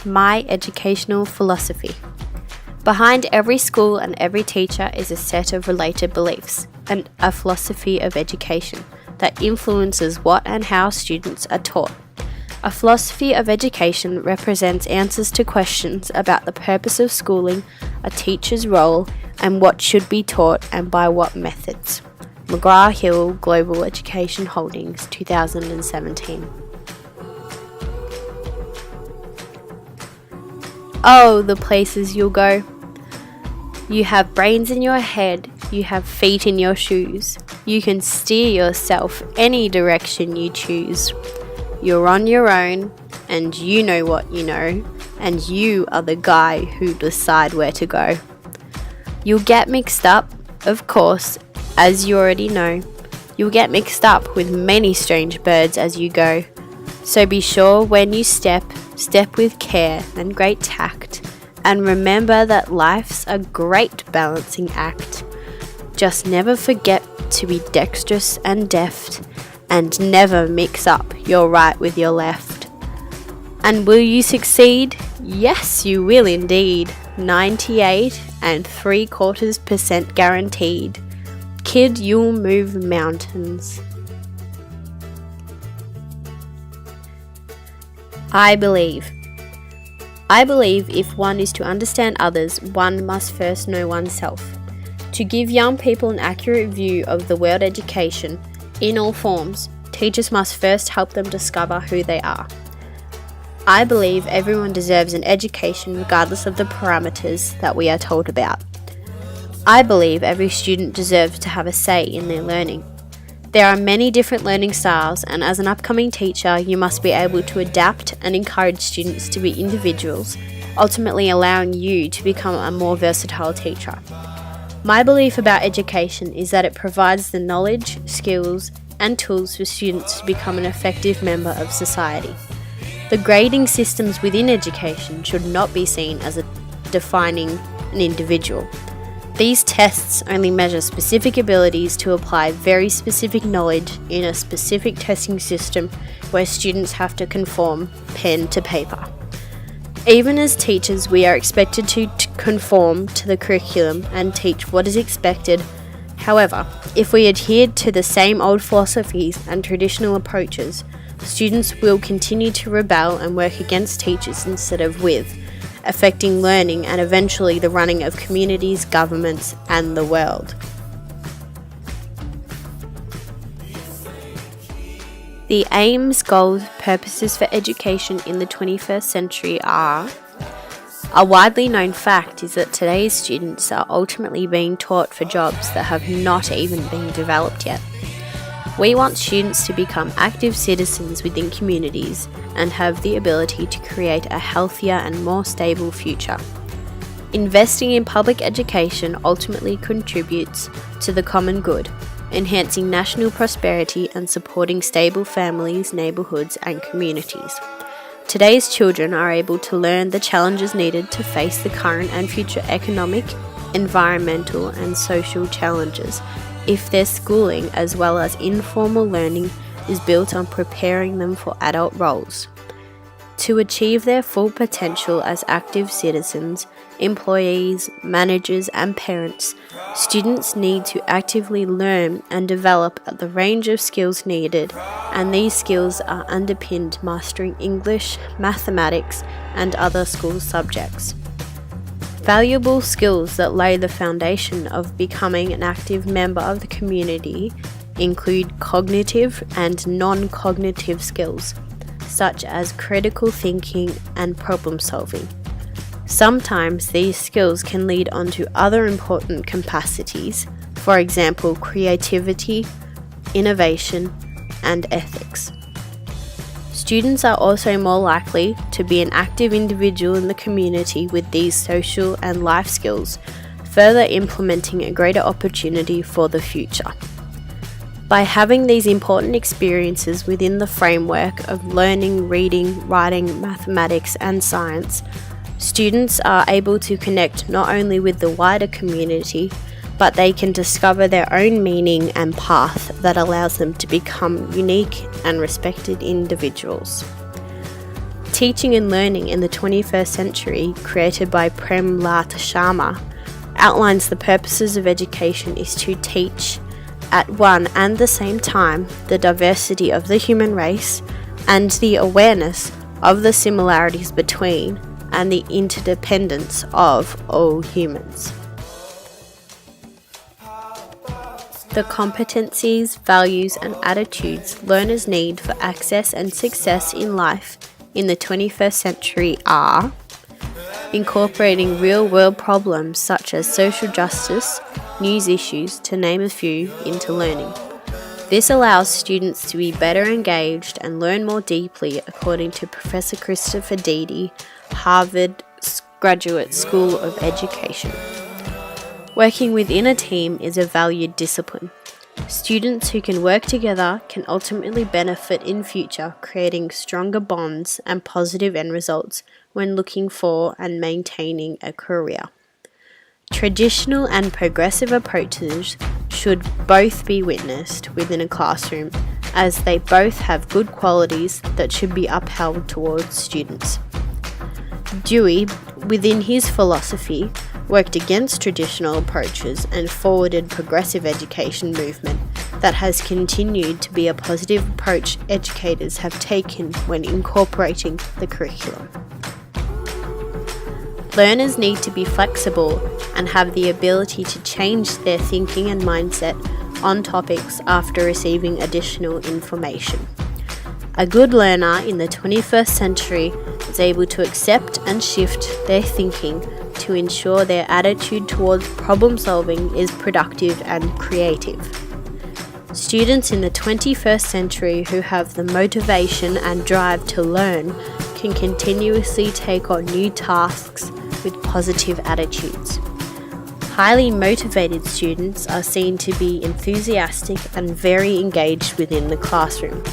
my educational philosophy. Behind every school and every teacher is a set of related beliefs and a philosophy of education that influences what and how students are taught. A philosophy of education represents answers to questions about the purpose of schooling, a teacher's role, and what should be taught and by what methods. McGraw-Hill Global Education Holdings, 2017. Oh, the places you'll go. You have brains in your head, you have feet in your shoes. You can steer yourself any direction you choose. You're on your own, and you know what you know, and you are the guy who decide where to go. You'll get mixed up, of course, as you already know. You'll get mixed up with many strange birds as you go. So be sure when you step with care and great tact, and remember that life's a great balancing act. Just never forget to be dexterous and deft, and never mix up your right with your left. And will you succeed? Yes, you will indeed. 98.75% guaranteed. Kid, you'll move mountains. I believe if one is to understand others, one must first know oneself. To give young people an accurate view of the world education, in all forms, teachers must first help them discover who they are. I believe everyone deserves an education regardless of the parameters that we are told about. I believe every student deserves to have a say in their learning. There are many different learning styles, and as an upcoming teacher, you must be able to adapt and encourage students to be individuals, ultimately allowing you to become a more versatile teacher. My belief about education is that it provides the knowledge, skills, and tools for students to become an effective member of society. The grading systems within education should not be seen as defining an individual. These tests only measure specific abilities to apply very specific knowledge in a specific testing system where students have to conform pen to paper. Even as teachers, we are expected to conform to the curriculum and teach what is expected. However, if we adhered to the same old philosophies and traditional approaches, students will continue to rebel and work against teachers instead of with, affecting learning and eventually the running of communities, governments, and the world. The aims, goals, purposes for education in the 21st century are: a widely known fact is that today's students are ultimately being taught for jobs that have not even been developed yet. We want students to become active citizens within communities and have the ability to create a healthier and more stable future. Investing in public education ultimately contributes to the common good, enhancing national prosperity and supporting stable families, neighbourhoods, and communities. Today's children are able to learn the challenges needed to face the current and future economic, environmental, and social challenges if their schooling as well as informal learning is built on preparing them for adult roles. To achieve their full potential as active citizens, employees, managers, and parents, students need to actively learn and develop the range of skills needed, and these skills are underpinned mastering English, mathematics, and other school subjects. Valuable skills that lay the foundation of becoming an active member of the community include cognitive and non-cognitive skills, such as critical thinking and problem solving. Sometimes these skills can lead on to other important capacities, for example, creativity, innovation, and ethics. Students are also more likely to be an active individual in the community with these social and life skills, further implementing a greater opportunity for the future. By having these important experiences within the framework of learning, reading, writing, mathematics, and science, students are able to connect not only with the wider community, but they can discover their own meaning and path that allows them to become unique and respected individuals. Teaching and Learning in the 21st Century, created by Prem Lat Sharma, outlines the purposes of education is to teach at one and the same time the diversity of the human race and the awareness of the similarities between and the interdependence of all humans. The competencies, values, and attitudes learners need for access and success in life in the 21st century are incorporating real-world problems such as social justice, news issues, to name a few, into learning. This allows students to be better engaged and learn more deeply, according to Professor Christopher Deedy, Harvard Graduate School of Education. Working within a team is a valued discipline. Students who can work together can ultimately benefit in future, creating stronger bonds and positive end results when looking for and maintaining a career. Traditional and progressive approaches should both be witnessed within a classroom, as they both have good qualities that should be upheld towards students. Dewey, within his philosophy, worked against traditional approaches and forwarded progressive education movement that has continued to be a positive approach educators have taken when incorporating the curriculum. Learners need to be flexible and have the ability to change their thinking and mindset on topics after receiving additional information. A good learner in the 21st century is able to accept and shift their thinking to ensure their attitude towards problem solving is productive and creative. Students in the 21st century who have the motivation and drive to learn can continuously take on new tasks with positive attitudes. Highly motivated students are seen to be enthusiastic and very engaged within the classroom.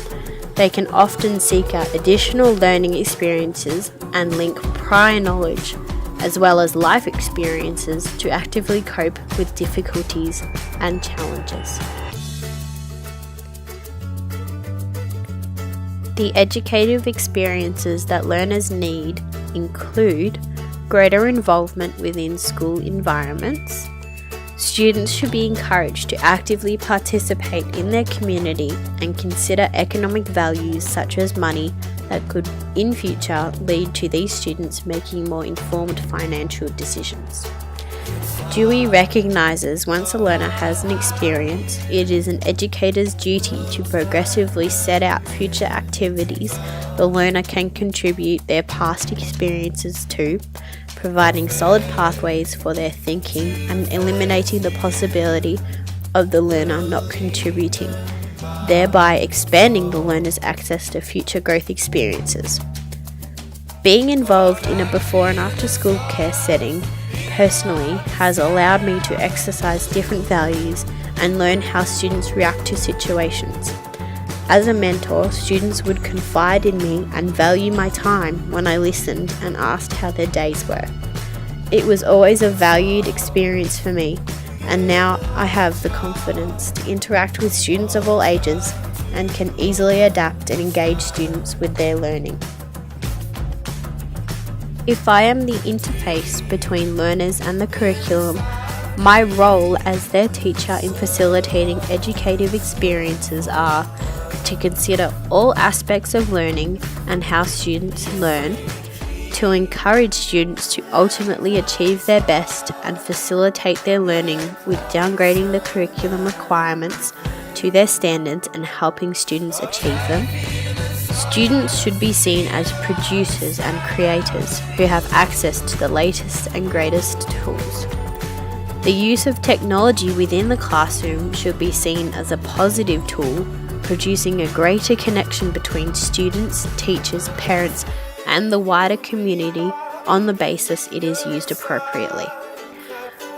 They can often seek out additional learning experiences and link prior knowledge as well as life experiences to actively cope with difficulties and challenges. The educative experiences that learners need include greater involvement within school environments. Students should be encouraged to actively participate in their community and consider economic values such as money that could in future lead to these students making more informed financial decisions. Dewey recognises once a learner has an experience, it is an educator's duty to progressively set out future activities the learner can contribute their past experiences to, providing solid pathways for their thinking and eliminating the possibility of the learner not contributing, thereby expanding the learner's access to future growth experiences. Being involved in a before and after school care setting personally has allowed me to exercise different values and learn how students react to situations. As a mentor, students would confide in me and value my time when I listened and asked how their days were. It was always a valued experience for me, and now I have the confidence to interact with students of all ages and can easily adapt and engage students with their learning. If I am the interface between learners and the curriculum, my role as their teacher in facilitating educative experiences are to consider all aspects of learning and how students learn, to encourage students to ultimately achieve their best and facilitate their learning with downgrading the curriculum requirements to their standards and helping students achieve them. Students should be seen as producers and creators who have access to the latest and greatest tools. The use of technology within the classroom should be seen as a positive tool, producing a greater connection between students, teachers, parents, and the wider community on the basis it is used appropriately.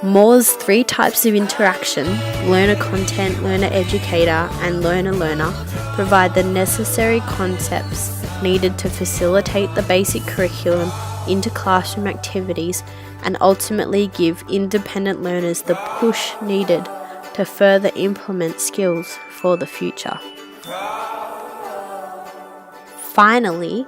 Moore's 3 types of interaction, learner content, learner educator, and learner learner, provide the necessary concepts needed to facilitate the basic curriculum into classroom activities and ultimately give independent learners the push needed to further implement skills for the future. Finally,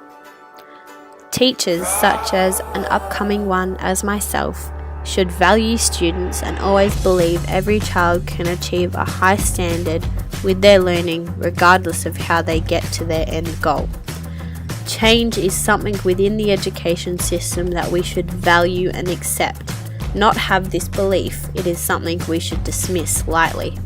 Teachers, such as an upcoming one as myself, should value students and always believe every child can achieve a high standard with their learning regardless of how they get to their end goal. Change is something within the education system that we should value and accept, not have this belief it is something we should dismiss lightly.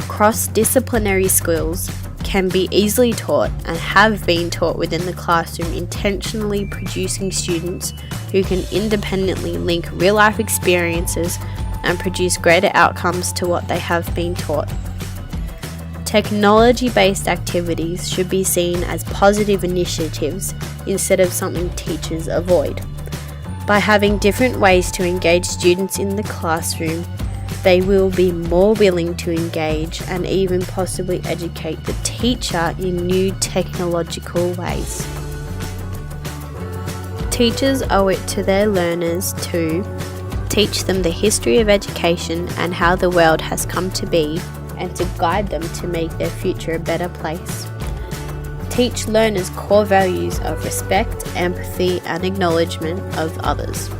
Cross-disciplinary skills can be easily taught and have been taught within the classroom, intentionally producing students who can independently link real-life experiences and produce greater outcomes to what they have been taught. Technology-based activities should be seen as positive initiatives instead of something teachers avoid. By having different ways to engage students in the classroom, they will be more willing to engage and even possibly educate the teacher in new technological ways. Teachers owe it to their learners to teach them the history of education and how the world has come to be, and to guide them to make their future a better place. Teach learners core values of respect, empathy, and acknowledgement of others.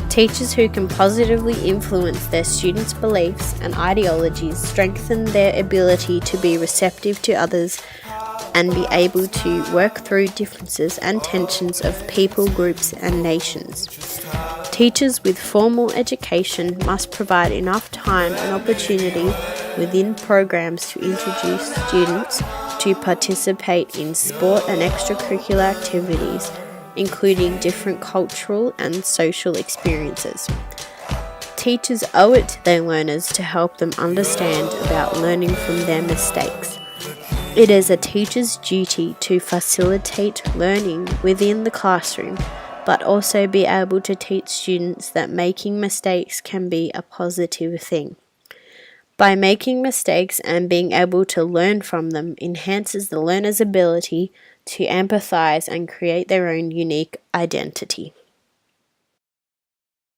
Teachers who can positively influence their students' beliefs and ideologies strengthen their ability to be receptive to others and be able to work through differences and tensions of people, groups, and nations. Teachers with formal education must provide enough time and opportunity within programs to introduce students to participate in sport and extracurricular activities, including different cultural and social experiences. Teachers owe it to their learners to help them understand about learning from their mistakes. It is a teacher's duty to facilitate learning within the classroom, but also be able to teach students that making mistakes can be a positive thing. By making mistakes and being able to learn from them enhances the learner's ability to empathize and create their own unique identity.